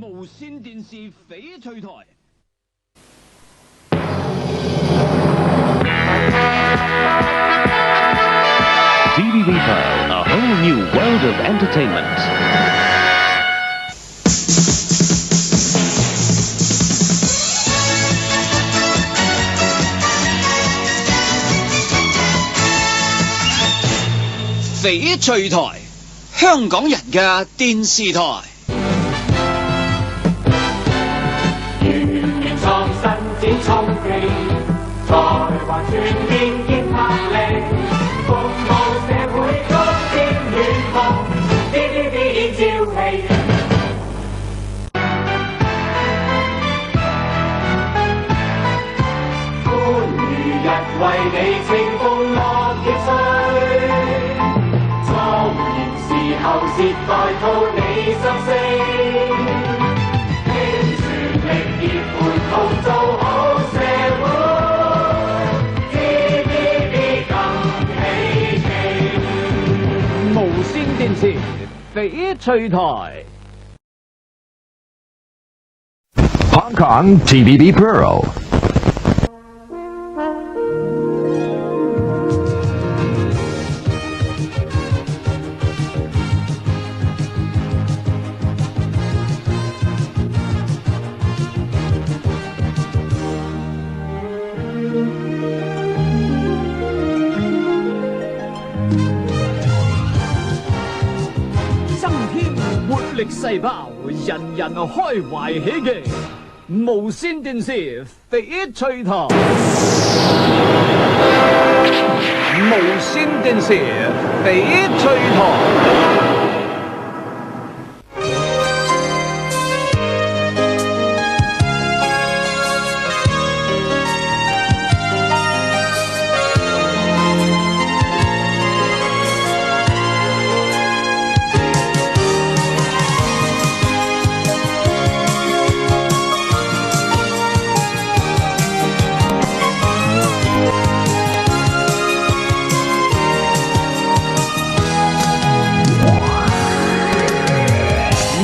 無線電視翡翠台。TVB Pearl, a whole new world of entertainment.翡翠台，香港人嘅電視台。創新展衝擊，才華全面見魄力，服務社會高瞻遠矚 ，TVB 朝氣。歡愉日為你清風樂亦碎，莊嚴時候接待套你心聲。做好社會 ，TVB 更喜慶。無線電視翡翠台。Hong Kong TVB Pearl。細胞，人人開懷喜劇，無線電視翡翠台，無線電視翡翠台。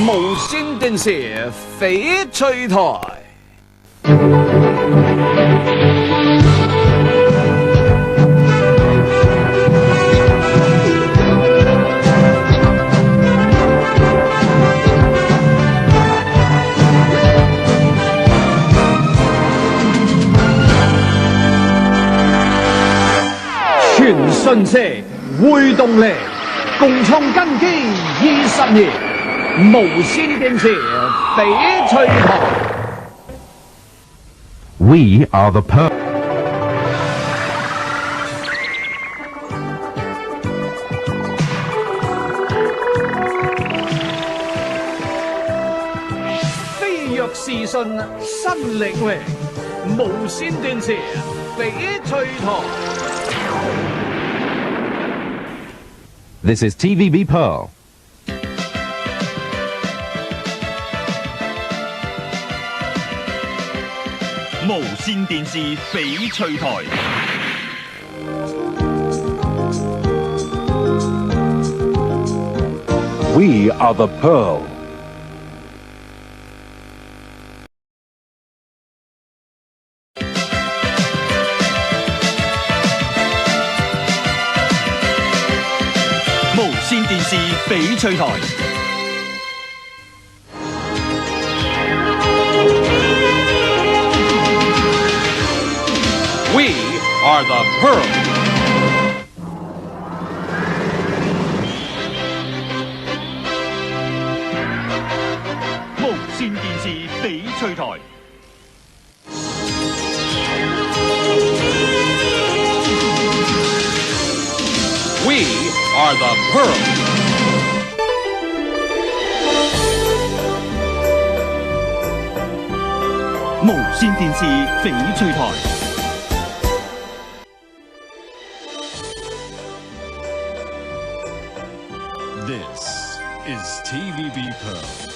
無線電視翡翠台。全信息，會動力，共創根基20年。無線電視翡翠台。We are the Pearl。飛躍時訊新領域，無線電視翡翠台。This is TVB Pearl。無線電視翡翠台。We are the Pearl。無線電視翡翠台。We are the Pearl。無線電視翡翠台。We are the Pearl. 無線電視翡翠台。This is TVB Pearl.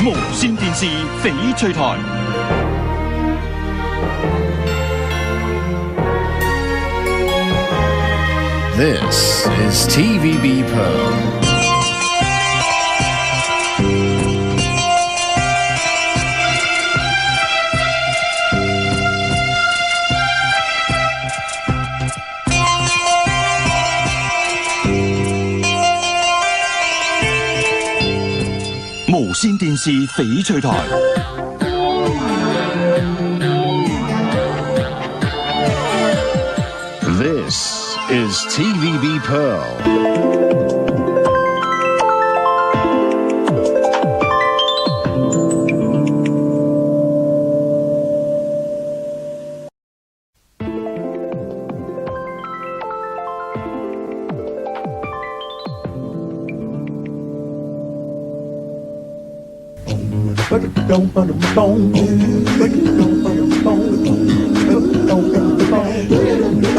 無線電視翡翠台。This is TVB Pearl. 無線電視翡翠台。This is TVB Pearl. 咚咚咚咚咚咚咚咚咚咚咚咚